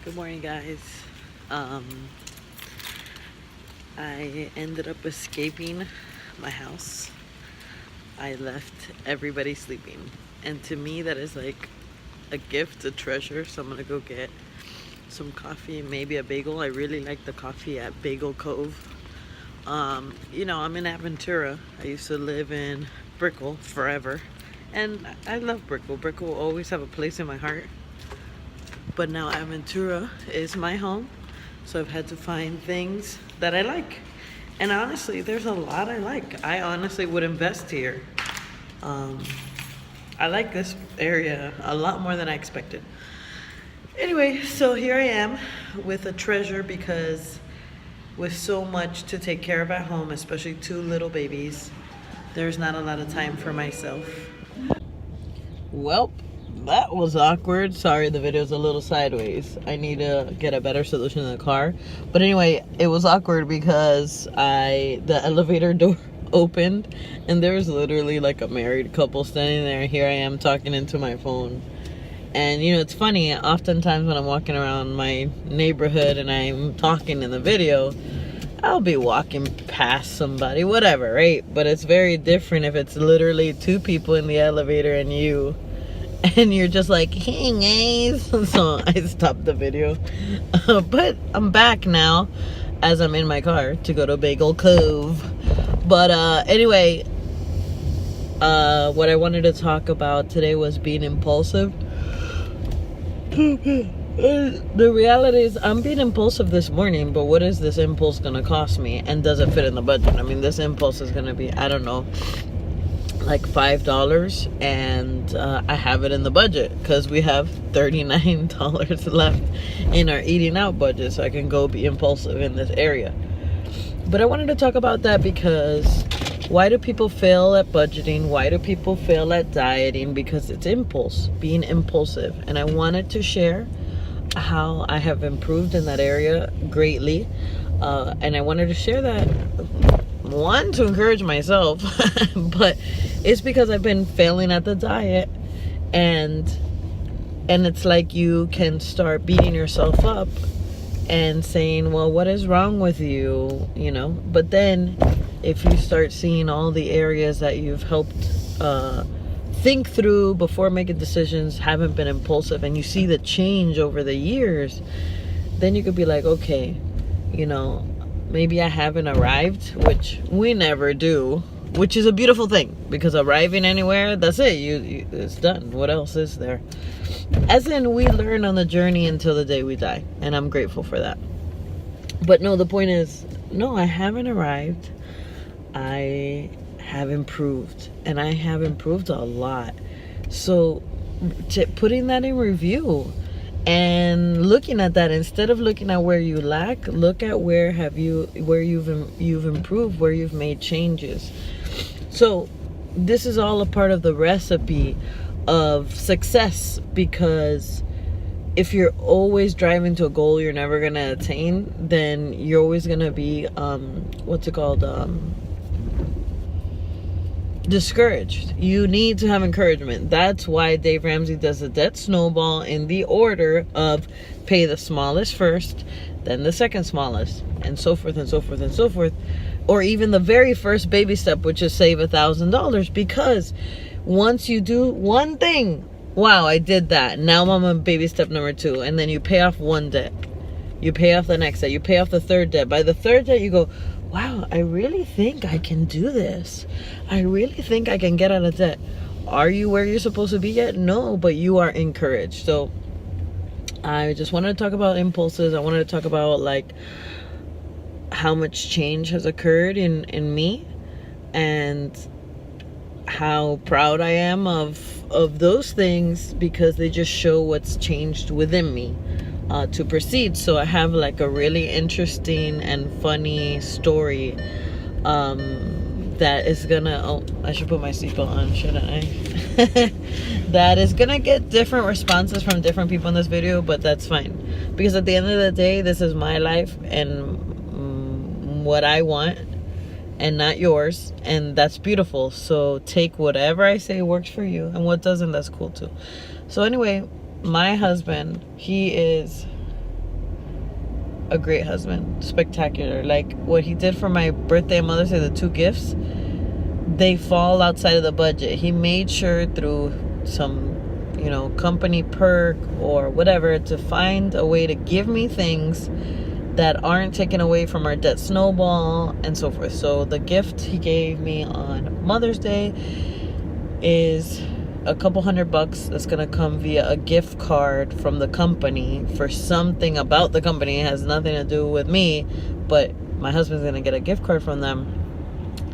Good morning, guys. I ended up escaping my house. I left everybody sleeping, and to me that is like a gift, a treasure. So I'm gonna go get some coffee and maybe a bagel. I really like the coffee at Bagel Cove. I'm in Aventura. I used to live in Brickell forever, and I love Brickell. Brickell will always have a place in my heart. But now Aventura is my home, so I've had to find things that I like. And honestly, there's a lot I like. I honestly would invest here. I like this area a lot more than I expected. Anyway, so here I am with a treasure, because with so much to take care of at home, especially two little babies, there's not a lot of time for myself. Welp. That was awkward. Sorry, the video's a little sideways. I need to get a better solution in the car. But anyway, it was awkward because the elevator door opened and there was literally like a married couple standing there. Here I am talking into my phone. And it's funny, oftentimes when I'm walking around my neighborhood and I'm talking in the video, I'll be walking past somebody, whatever, right? But it's very different if it's literally two people in the elevator and you're just like, hey guys. So I stopped the video. But I'm back now as I'm in my car to go to Bagel Cove. But anyway, what I wanted to talk about today was being impulsive. The reality is I'm being impulsive this morning, but what is this impulse gonna cost me, and does it fit in the budget? I mean, this impulse is gonna be, I don't know, like $5, and I have it in the budget because we have $39 left in our eating out budget, so I can go be impulsive in this area. But I wanted to talk about that because why do people fail at budgeting? Why do people fail at dieting? Because it's impulse, being impulsive. And I wanted to share how I have improved in that area greatly, and I wanted to share that, one, to encourage myself, but it's because I've been failing at the diet, and it's like you can start beating yourself up and saying, well, what is wrong with you, but then if you start seeing all the areas that you've helped think through before making decisions, haven't been impulsive, and you see the change over the years, then you could be like, okay, maybe I haven't arrived, which we never do, which is a beautiful thing, because arriving anywhere, that's it, it's done. What else is there? As in, we learn on the journey until the day we die, and I'm grateful for that. But no, the point is, no, I haven't arrived. I have improved, and I have improved a lot. So putting that in review and looking at that, instead of looking at where you lack, look at where you've improved, where you've made changes. So this is all a part of the recipe of success, because if you're always driving to a goal you're never gonna attain, then you're always gonna be discouraged. You need to have encouragement. That's why Dave Ramsey does the debt snowball in the order of pay the smallest first, then the second smallest, and so forth and so forth and so forth. Or even the very first baby step, which is save $1,000, because once you do one thing, wow, I did that, now I'm on baby step number 2, and then you pay off one debt, you pay off the next debt, you pay off the third debt. By the third debt you go, wow, I really think I can do this. I really think I can get out of debt. Are you where you're supposed to be yet? No, but you are encouraged. So I just wanted to talk about impulses. I wanted to talk about like how much change has occurred in me, and how proud I am of those things, because they just show what's changed within me to proceed. So I have like a really interesting and funny story that is gonna, I should put my seatbelt on, shouldn't I? That is gonna get different responses from different people in this video, but that's fine, because at the end of the day, this is my life and what I want, and not yours, and that's beautiful. So take whatever I say works for you, and what doesn't, that's cool too. So anyway, my husband, he is a great husband, spectacular. Like what he did for my birthday and Mother's Day, the 2 gifts, they fall outside of the budget. He made sure through some, company perk or whatever to find a way to give me things that aren't taken away from our debt snowball and so forth. So the gift he gave me on Mother's Day is a couple $100 that's gonna come via a gift card from the company for something about the company. It has nothing to do with me, but my husband's gonna get a gift card from them,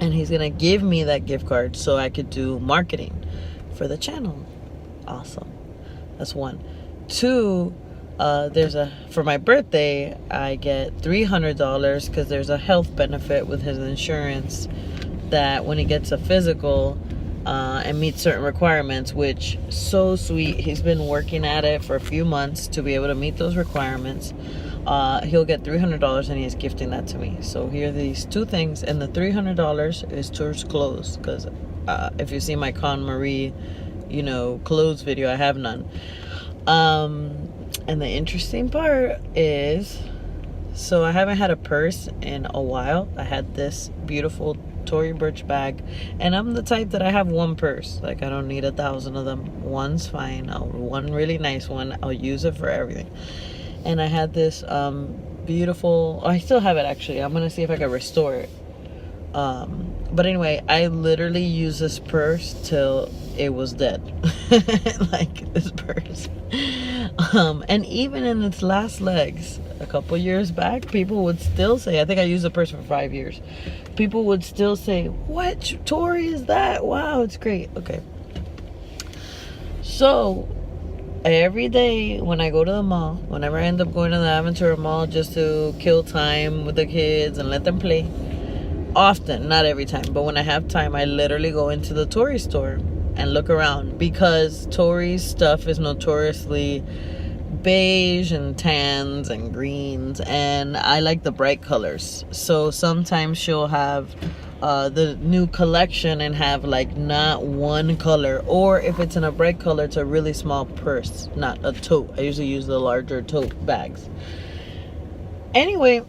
and he's gonna give me that gift card so I could do marketing for the channel. Awesome. That's one. Two, for my birthday, I get $300 because there's a health benefit with his insurance that when he gets a physical and meets certain requirements, which so sweet. He's been working at it for a few months to be able to meet those requirements. He'll get $300 and he's gifting that to me. So here are these 2 things, and the $300 is towards clothes because if you see my Con Marie, clothes video, I have none. And the interesting part is, so I haven't had a purse in a while. I had this beautiful Tory Burch bag, and I'm the type that I have one purse. Like I don't need 1,000 of them. One's fine. One really nice one. I'll use it for everything. And I had this beautiful. I still have it actually. I'm gonna see if I can restore it. But anyway, I literally used this purse till it was dead. Like this purse. And even in its last legs, a couple years back, people would still say, I think I used the purse for 5 years. People would still say, what Tory is that? Wow, it's great. Okay. So every day when I go to the mall, whenever I end up going to the Aventura Mall just to kill time with the kids and let them play, often, not every time, but when I have time, I literally go into the Tory store and look around, because Tory's stuff is notoriously beige and tans and greens, and I like the bright colors. So sometimes she'll have the new collection and have like not one color, or if it's in a bright color, it's a really small purse, not a tote. I usually use the larger tote bags. Anyway,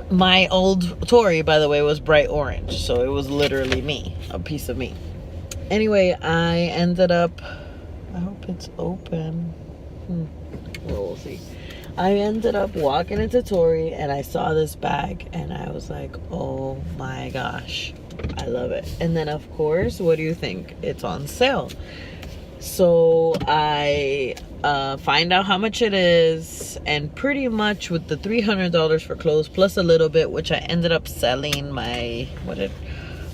my old Tory, by the way, was bright orange, so it was literally me, a piece of me. Anyway, I ended up, I hope it's open. Well, we'll see. I ended up walking into Tory and I saw this bag and I was like, oh my gosh, I love it. And then of course, what do you think? It's on sale. So I find out how much it is, and pretty much with the $300 for clothes plus a little bit, which I ended up selling my,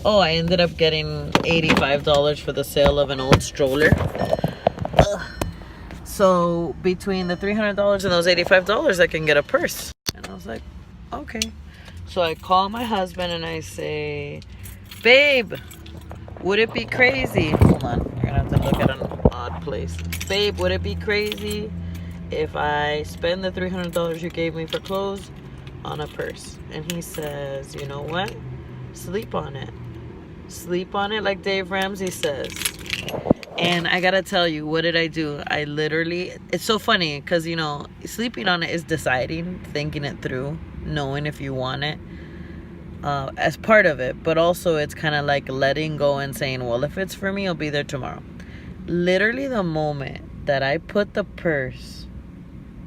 I ended up getting $85 for the sale of an old stroller. So between the $300 and those $85, I can get a purse. And I was like, okay. So I call my husband and I say, babe, would it be crazy? Hold on, you're gonna have to look at an odd place. Babe, would it be crazy if I spend the $300 you gave me for clothes on a purse? And he says, you know what? Sleep on it. Sleep on it, like Dave Ramsey says. And I gotta tell you, what did I do? I literally, it's so funny because, sleeping on it is deciding, thinking it through, knowing if you want it as part of it. But also it's kind of like letting go and saying, well, if it's for me, I'll be there tomorrow. Literally the moment that I put the purse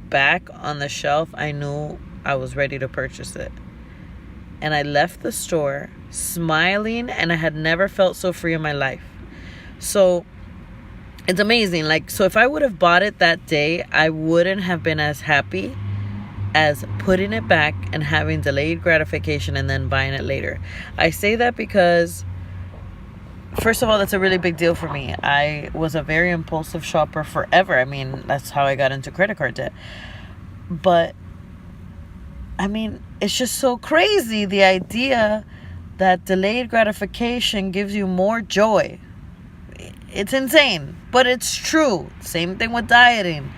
back on the shelf, I knew I was ready to purchase it. And I left the store smiling, and I had never felt so free in my life. So it's amazing. So if I would have bought it that day, I wouldn't have been as happy as putting it back and having delayed gratification and then buying it later. I say that because, first of all, that's a really big deal for me. I was a very impulsive shopper forever. I mean, that's how I got into credit card debt. But I mean, it's just so crazy, the idea that delayed gratification gives you more joy. It's insane, but it's true. Same thing with dieting.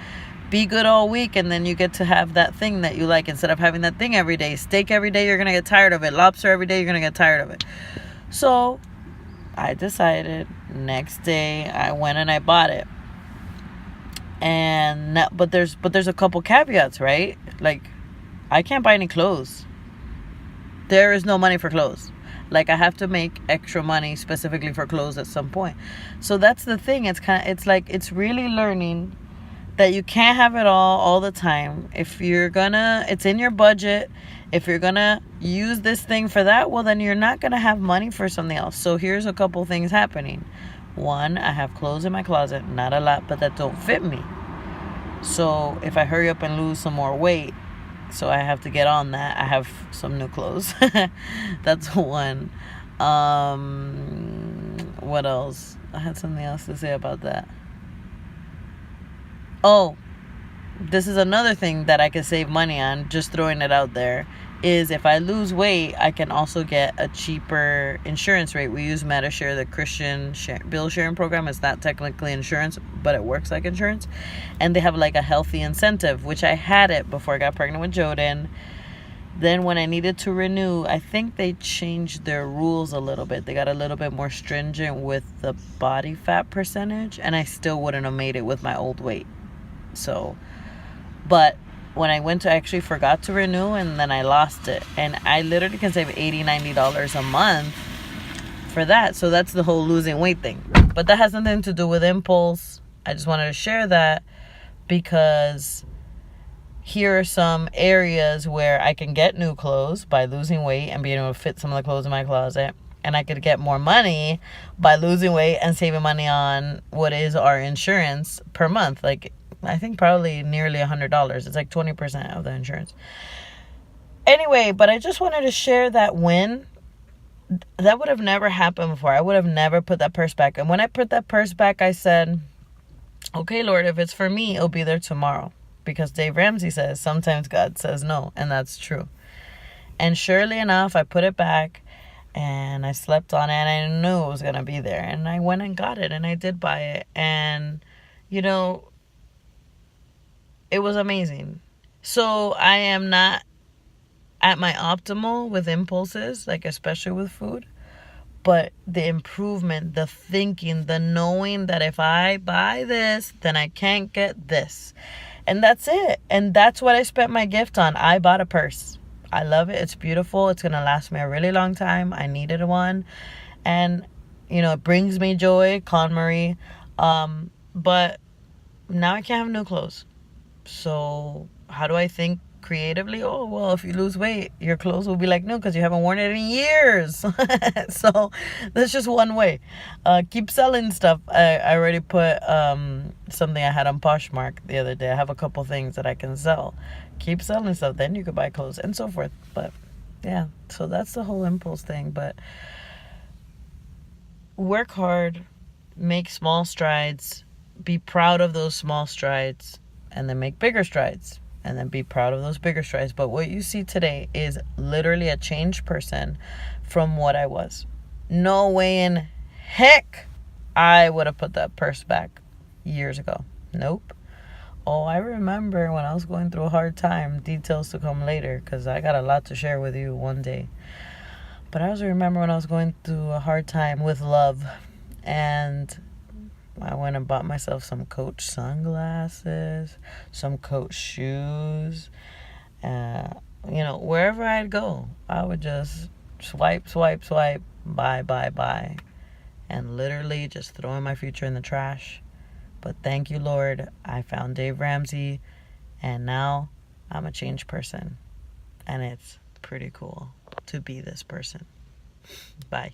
Be good all week, and then you get to have that thing that you like instead of having that thing every day. Steak every day, you're going to get tired of it. Lobster every day, you're going to get tired of it. So I decided next day I went and I bought it. And but there's a couple caveats, right? Like, I can't buy any clothes. There is no money for clothes. Like, I have to make extra money specifically for clothes at some point. So that's the thing. It's like, it's really learning that you can't have it all the time. If you're gonna, it's in your budget. If you're gonna use this thing for that, well, then you're not gonna have money for something else. So here's a couple things happening. One, I have clothes in my closet, not a lot, but that don't fit me. So if I hurry up and lose some more weight, so I have to get on that, I have some new clothes. That's one. What else? I had something else to say about that. Oh, this is another thing that I can save money on, just throwing it out there, is if I lose weight, I can also get a cheaper insurance rate. We use MediShare, the Christian bill sharing program. It's not technically insurance, but it works like insurance. And they have like a healthy incentive, which I had it before I got pregnant with Joden. Then when I needed to renew, I think they changed their rules a little bit. They got a little bit more stringent with the body fat percentage, and I still wouldn't have made it with my old weight. So, but when I went to, I actually forgot to renew, and then I lost it. And I literally can save $80-$90 a month for that. So that's the whole losing weight thing. But that has nothing to do with impulse. I just wanted to share that because here are some areas where I can get new clothes by losing weight and being able to fit some of the clothes in my closet. And I could get more money by losing weight and saving money on what is our insurance per month. Like, I think probably nearly $100. It's like 20% of the insurance. Anyway, but I just wanted to share that win. That would have never happened before. I would have never put that purse back. And when I put that purse back, I said, okay, Lord, if it's for me, it'll be there tomorrow. Because Dave Ramsey says, sometimes God says no. And that's true. And surely enough, I put it back. And I slept on it. And I knew it was going to be there. And I went and got it. And I did buy it. And, you know, it was amazing. So I am not at my optimal with impulses, like especially with food. But the improvement, the thinking, the knowing that if I buy this, then I can't get this. And that's it. And that's what I spent my gift on. I bought a purse. I love it. It's beautiful. It's going to last me a really long time. I needed one. And, you know, it brings me joy, KonMari. But now I can't have new clothes. So how do I think creatively? Oh, well, if you lose weight, your clothes will be like new because you haven't worn it in years. So that's just one way. Keep selling stuff. I already put something I had on Poshmark the other day. I have a couple things that I can sell. Keep selling stuff. Then you could buy clothes and so forth. But yeah, so that's the whole impulse thing. But work hard, make small strides, be proud of those small strides, and then make bigger strides, and then be proud of those bigger strides. But what you see today is literally a changed person from what I was. No way in heck I would have put that purse back years ago. Nope. Oh, I remember when I was going through a hard time. Details to come later, because I got a lot to share with you one day. But I also remember when I was going through a hard time with love, and I went and bought myself some Coach sunglasses, some Coach shoes. You know, wherever I'd go, I would just swipe, buy. And literally just throwing my future in the trash. But thank you, Lord. I found Dave Ramsey. And now I'm a changed person. And it's pretty cool to be this person. Bye.